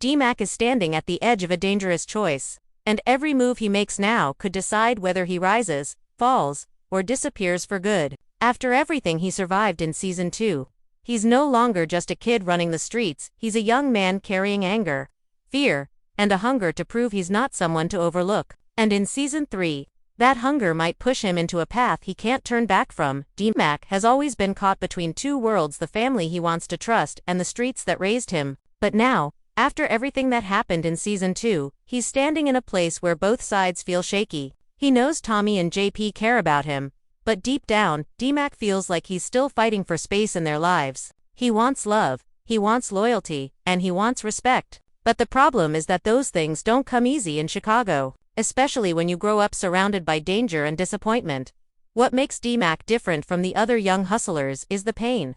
D-Mac is standing at the edge of a dangerous choice, and every move he makes now could decide whether he rises, falls, or disappears for good. After everything he survived in Season 2, he's no longer just a kid running the streets, he's a young man carrying anger, fear, and a hunger to prove he's not someone to overlook. And in Season 3, that hunger might push him into a path he can't turn back from. D-Mac has always been caught between two worlds, the family he wants to trust and the streets that raised him. But now, after everything that happened in Season 2, he's standing in a place where both sides feel shaky. He knows Tommy and JP care about him, but deep down, D-Mac feels like he's still fighting for space in their lives. He wants love, he wants loyalty, and he wants respect. But the problem is that those things don't come easy in Chicago, especially when you grow up surrounded by danger and disappointment. What makes D-Mac different from the other young hustlers is the pain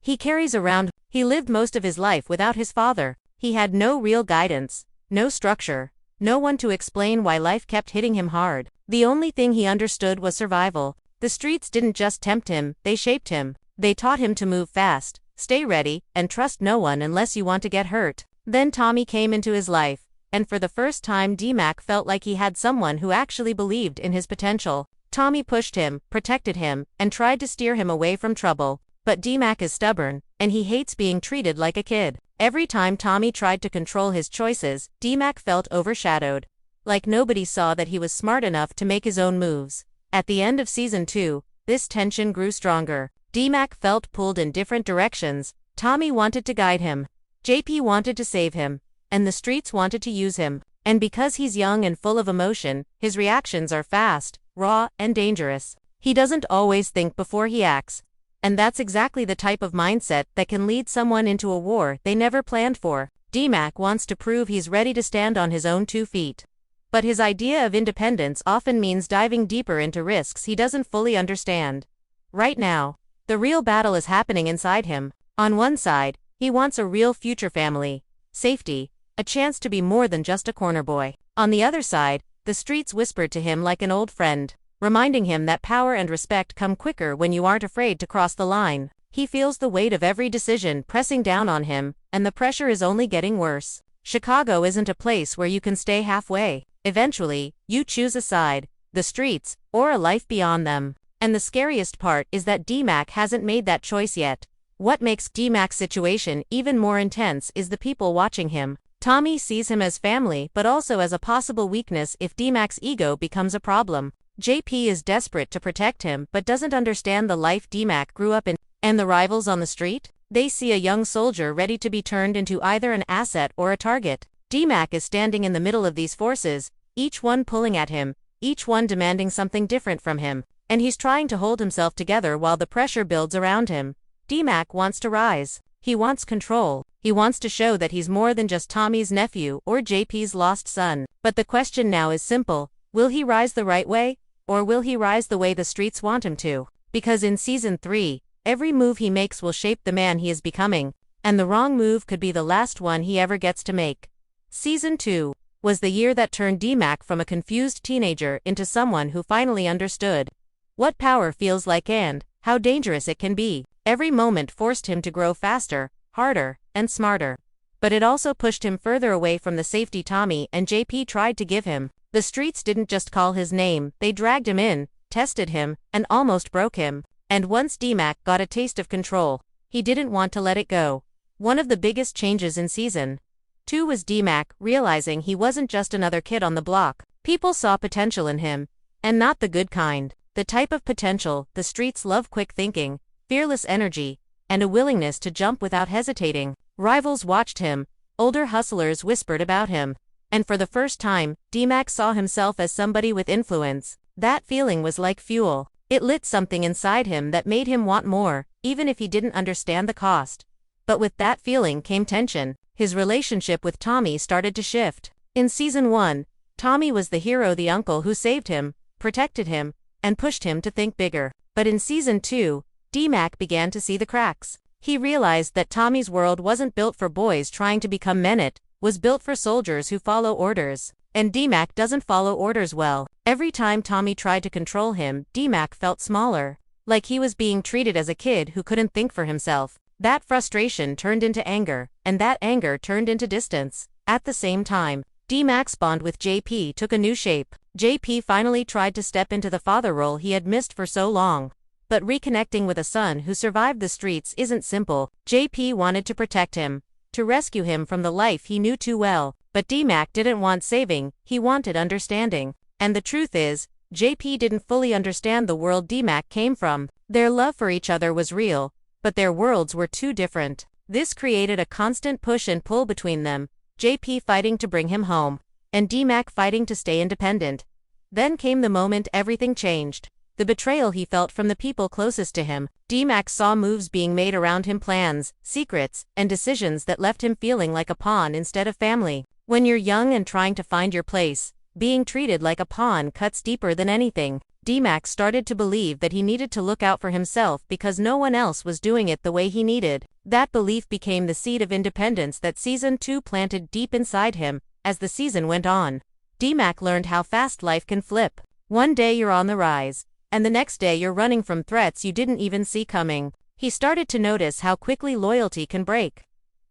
he carries around. He lived most of his life without his father. He had no real guidance, no structure, no one to explain why life kept hitting him hard. The only thing he understood was survival. The streets didn't just tempt him, they shaped him. They taught him to move fast, stay ready, and trust no one unless you want to get hurt. Then Tommy came into his life, and for the first time D-Mac felt like he had someone who actually believed in his potential. Tommy pushed him, protected him, and tried to steer him away from trouble. But D-Mac is stubborn, and he hates being treated like a kid. Every time Tommy tried to control his choices, D-Mac felt overshadowed. Like nobody saw that he was smart enough to make his own moves. At the end of Season 2, this tension grew stronger. D-Mac felt pulled in different directions. Tommy wanted to guide him, JP wanted to save him, and the streets wanted to use him. And because he's young and full of emotion, his reactions are fast, raw, and dangerous. He doesn't always think before he acts. And that's exactly the type of mindset that can lead someone into a war they never planned for. D-Mac wants to prove he's ready to stand on his own 2 feet. But his idea of independence often means diving deeper into risks he doesn't fully understand. Right now, the real battle is happening inside him. On one side, he wants a real future family, safety, a chance to be more than just a corner boy. On the other side, the streets whispered to him like an old friend, reminding him that power and respect come quicker when you aren't afraid to cross the line. He feels the weight of every decision pressing down on him, and the pressure is only getting worse. Chicago isn't a place where you can stay halfway. Eventually, you choose a side, the streets, or a life beyond them. And the scariest part is that D-Mac hasn't made that choice yet. What makes D-Mac's situation even more intense is the people watching him. Tommy sees him as family but also as a possible weakness if D-Mac's ego becomes a problem. JP is desperate to protect him but doesn't understand the life D-Mac grew up in. And the rivals on the street? They see a young soldier ready to be turned into either an asset or a target. D-Mac is standing in the middle of these forces, each one pulling at him, each one demanding something different from him. And he's trying to hold himself together while the pressure builds around him. D-Mac wants to rise. He wants control. He wants to show that he's more than just Tommy's nephew or JP's lost son. But the question now is simple. Will he rise the right way? Or will he rise the way the streets want him to? Because in Season 3, every move he makes will shape the man he is becoming, and the wrong move could be the last one he ever gets to make. Season 2 was the year that turned D-Mac from a confused teenager into someone who finally understood what power feels like and how dangerous it can be. Every moment forced him to grow faster, harder, and smarter. But it also pushed him further away from the safety Tommy and JP tried to give him. The streets didn't just call his name, they dragged him in, tested him, and almost broke him. And once D-Mac got a taste of control, he didn't want to let it go. One of the biggest changes in Season 2 was D-Mac realizing he wasn't just another kid on the block. People saw potential in him, and not the good kind. The type of potential the streets love: quick thinking, fearless energy, and a willingness to jump without hesitating. Rivals watched him, older hustlers whispered about him, and for the first time, D-Mac saw himself as somebody with influence. That feeling was like fuel. It lit something inside him that made him want more, even if he didn't understand the cost. But with that feeling came tension. His relationship with Tommy started to shift. In Season 1, Tommy was the hero, the uncle who saved him, protected him, and pushed him to think bigger. But in Season 2, D-Mac began to see the cracks. He realized that Tommy's world wasn't built for boys trying to become men, it was built for soldiers who follow orders. And D-Mac doesn't follow orders well. Every time Tommy tried to control him, D-Mac felt smaller, like he was being treated as a kid who couldn't think for himself. That frustration turned into anger, and that anger turned into distance. At the same time, D-Mac's bond with JP took a new shape. JP finally tried to step into the father role he had missed for so long. But reconnecting with a son who survived the streets isn't simple. JP wanted to protect him, to rescue him from the life he knew too well. But D-Mac didn't want saving, he wanted understanding. And the truth is, JP didn't fully understand the world D-Mac came from. Their love for each other was real, but their worlds were too different. This created a constant push and pull between them, JP fighting to bring him home, and D-Mac fighting to stay independent. Then came the moment everything changed. The betrayal he felt from the people closest to him. D-Mac saw moves being made around him, plans, secrets, and decisions that left him feeling like a pawn instead of family. When you're young and trying to find your place, being treated like a pawn cuts deeper than anything. D-Mac started to believe that he needed to look out for himself because no one else was doing it the way he needed. That belief became the seed of independence that Season 2 planted deep inside him. As the season went on, D-Mac learned how fast life can flip. One day you're on the rise, and the next day you're running from threats you didn't even see coming. He started to notice how quickly loyalty can break,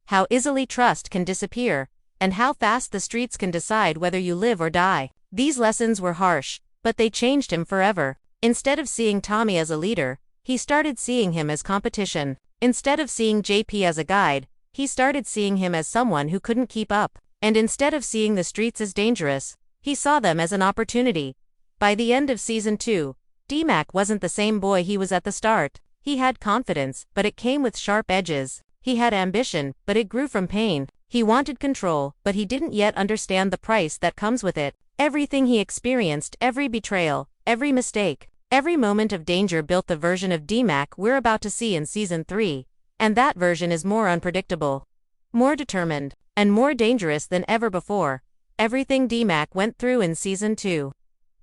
how easily trust can disappear, and how fast the streets can decide whether you live or die. These lessons were harsh, but they changed him forever. Instead of seeing Tommy as a leader, he started seeing him as competition. Instead of seeing JP as a guide, he started seeing him as someone who couldn't keep up. And instead of seeing the streets as dangerous, he saw them as an opportunity. By the end of Season 2, D-Mac wasn't the same boy he was at the start. He had confidence, but it came with sharp edges. He had ambition, but it grew from pain. He wanted control, but he didn't yet understand the price that comes with it. Everything he experienced, every betrayal, every mistake, every moment of danger built the version of D-Mac we're about to see in Season 3. And that version is more unpredictable, more determined, and more dangerous than ever before. Everything D-Mac went through in Season 2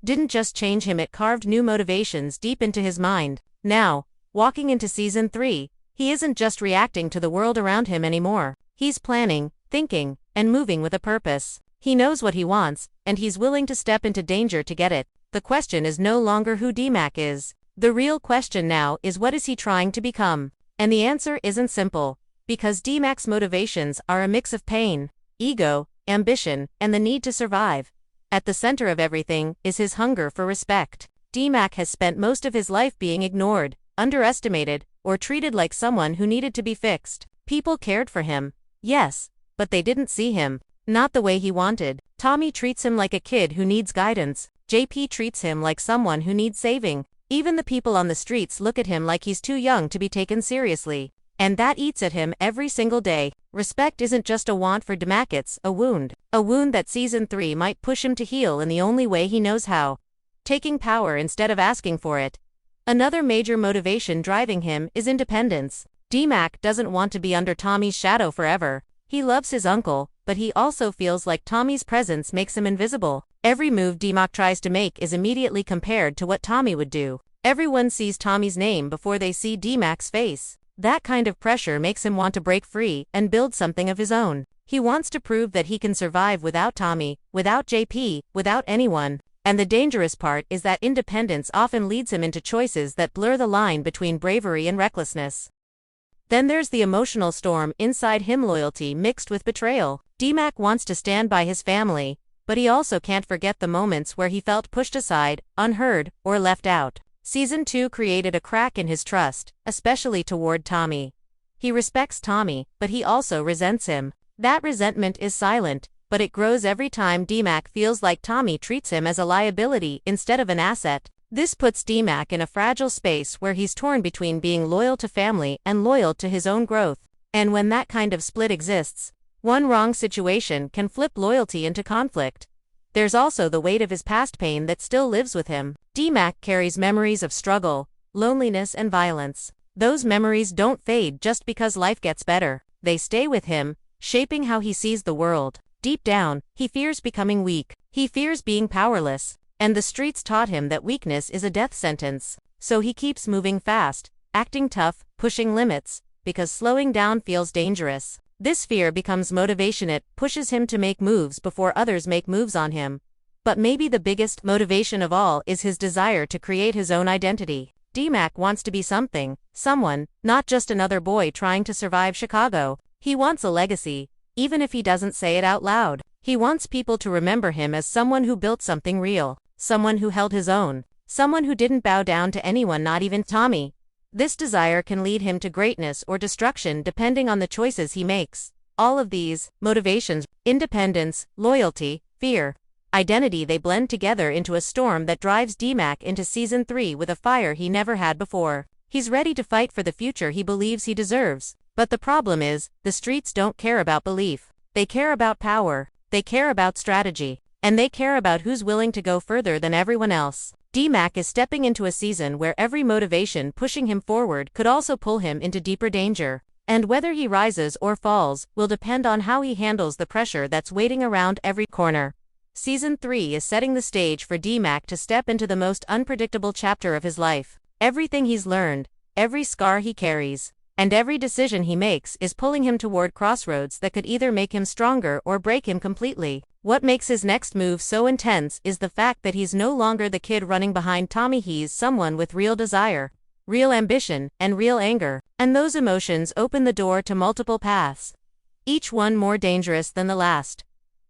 didn't just change him, it carved new motivations deep into his mind. Now, walking into Season 3, he isn't just reacting to the world around him anymore. He's planning, thinking, and moving with a purpose. He knows what he wants, and he's willing to step into danger to get it. The question is no longer who D-Mac is. The real question now is, what is he trying to become? And the answer isn't simple, because D-Mac's motivations are a mix of pain, ego, ambition, and the need to survive. At the center of everything is his hunger for respect. D-Mac has spent most of his life being ignored, underestimated, or treated like someone who needed to be fixed. People cared for him, yes, but they didn't see him, not the way he wanted. Tommy treats him like a kid who needs guidance. JP treats him like someone who needs saving. Even the people on the streets look at him like he's too young to be taken seriously. And that eats at him every single day. Respect isn't just a want for D-Mac, it's a wound. A wound that Season 3 might push him to heal in the only way he knows how. Taking power instead of asking for it. Another major motivation driving him is independence. D-Mac doesn't want to be under Tommy's shadow forever. He loves his uncle, but he also feels like Tommy's presence makes him invisible. Every move D-Mac tries to make is immediately compared to what Tommy would do. Everyone sees Tommy's name before they see D-Mac's face. That kind of pressure makes him want to break free and build something of his own. He wants to prove that he can survive without Tommy, without JP, without anyone. And the dangerous part is that independence often leads him into choices that blur the line between bravery and recklessness. Then there's the emotional storm inside him, loyalty mixed with betrayal. D-Mac wants to stand by his family, but he also can't forget the moments where he felt pushed aside, unheard, or left out. Season 2 created a crack in his trust, especially toward Tommy. He respects Tommy, but he also resents him. That resentment is silent, but it grows every time D-Mac feels like Tommy treats him as a liability instead of an asset. This puts D-Mac in a fragile space where he's torn between being loyal to family and loyal to his own growth. And when that kind of split exists, one wrong situation can flip loyalty into conflict. There's also the weight of his past pain that still lives with him. D-Mac carries memories of struggle, loneliness, and violence. Those memories don't fade just because life gets better. They stay with him, shaping how he sees the world. Deep down, he fears becoming weak. He fears being powerless. And the streets taught him that weakness is a death sentence. So he keeps moving fast, acting tough, pushing limits, because slowing down feels dangerous. This fear becomes motivation. It pushes him to make moves before others make moves on him. But maybe the biggest motivation of all is his desire to create his own identity. D-Mac wants to be something, someone, not just another boy trying to survive Chicago. He wants a legacy, even if he doesn't say it out loud. He wants people to remember him as someone who built something real, someone who held his own, someone who didn't bow down to anyone, not even Tommy. This desire can lead him to greatness or destruction depending on the choices he makes. All of these motivations, independence, loyalty, fear, identity, they blend together into a storm that drives DMAC into Season 3 with a fire he never had before. He's ready to fight for the future he believes he deserves. But the problem is, the streets don't care about belief. They care about power, they care about strategy, and they care about who's willing to go further than everyone else. DMAC is stepping into a season where every motivation pushing him forward could also pull him into deeper danger. And whether he rises or falls will depend on how he handles the pressure that's waiting around every corner. Season 3 is setting the stage for DMAC to step into the most unpredictable chapter of his life. Everything he's learned, every scar he carries, and every decision he makes is pulling him toward crossroads that could either make him stronger or break him completely. What makes his next move so intense is the fact that he's no longer the kid running behind Tommy. He's someone with real desire, real ambition, and real anger. And those emotions open the door to multiple paths, each one more dangerous than the last.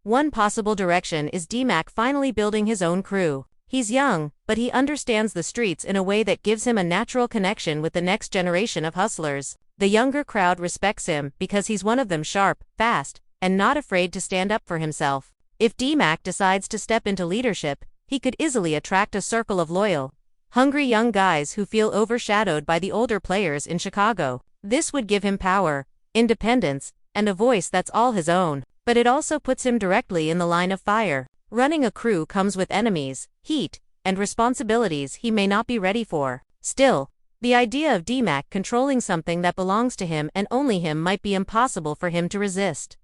One possible direction is DMAC finally building his own crew. He's young, but he understands the streets in a way that gives him a natural connection with the next generation of hustlers. The younger crowd respects him because he's one of them, sharp, fast, and not afraid to stand up for himself. If DMAC decides to step into leadership, he could easily attract a circle of loyal, hungry young guys who feel overshadowed by the older players in Chicago. This would give him power, independence, and a voice that's all his own. But it also puts him directly in the line of fire. Running a crew comes with enemies, heat, and responsibilities he may not be ready for. Still, the idea of DMAC controlling something that belongs to him and only him might be impossible for him to resist.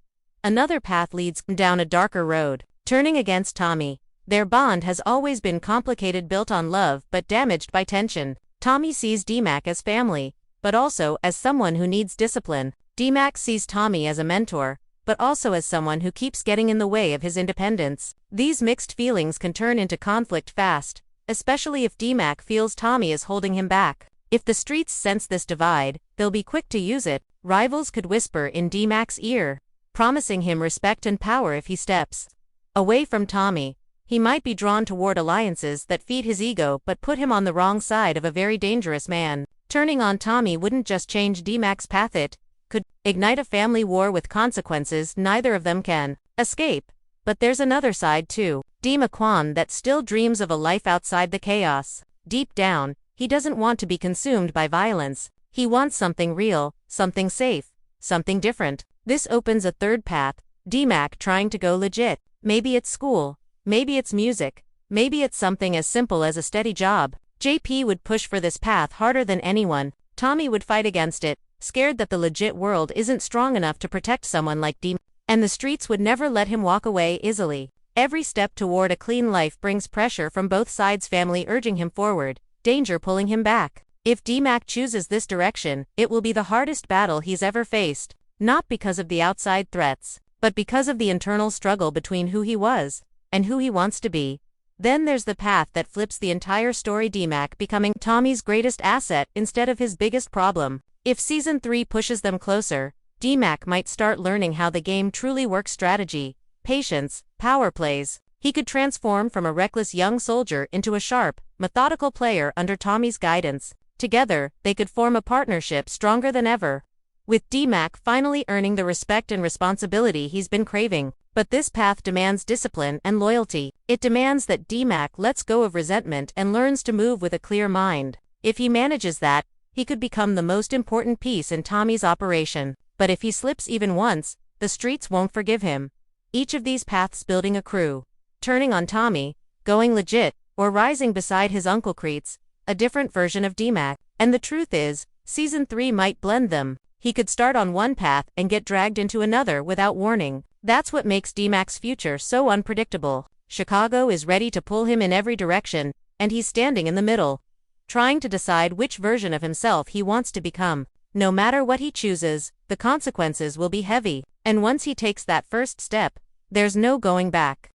Another path leads down a darker road, turning against Tommy. Their bond has always been complicated, built on love but damaged by tension. Tommy sees DMAC as family, but also as someone who needs discipline. DMAC sees Tommy as a mentor, but also as someone who keeps getting in the way of his independence. These mixed feelings can turn into conflict fast, especially if DMAC feels Tommy is holding him back. If the streets sense this divide, they'll be quick to use it. Rivals could whisper in DMAC's ear, promising him respect and power if he steps away from Tommy. He might be drawn toward alliances that feed his ego but put him on the wrong side of a very dangerous man. Turning on Tommy wouldn't just change DMAC's path, it could ignite a family war with consequences neither of them can escape. But there's another side too. DMAC that still dreams of a life outside the chaos. Deep down, he doesn't want to be consumed by violence. He wants something real, something safe, something different. This opens a third path, DMAC trying to go legit. Maybe it's school, maybe it's music, maybe it's something as simple as a steady job. JP would push for this path harder than anyone. Tommy would fight against it, scared that the legit world isn't strong enough to protect someone like DMAC. And the streets would never let him walk away easily. Every step toward a clean life brings pressure from both sides, family urging him forward, danger pulling him back. If DMAC chooses this direction, it will be the hardest battle he's ever faced. Not because of the outside threats, but because of the internal struggle between who he was and who he wants to be. Then there's the path that flips the entire story, DMAC becoming Tommy's greatest asset instead of his biggest problem. If Season 3 pushes them closer, DMAC might start learning how the game truly works: strategy, patience, power plays. He could transform from a reckless young soldier into a sharp, methodical player under Tommy's guidance. Together, they could form a partnership stronger than ever, with DMAC finally earning the respect and responsibility he's been craving. But this path demands discipline and loyalty. It demands that DMAC lets go of resentment and learns to move with a clear mind. If he manages that, he could become the most important piece in Tommy's operation. But if he slips even once, the streets won't forgive him. Each of these paths, building a crew, turning on Tommy, going legit, or rising beside his Uncle Creets, a different version of DMAC. And the truth is, Season 3 might blend them. He could start on one path and get dragged into another without warning. That's what makes DMAC's future so unpredictable. Chicago is ready to pull him in every direction, and he's standing in the middle, trying to decide which version of himself he wants to become. No matter what he chooses, the consequences will be heavy. And once he takes that first step, there's no going back.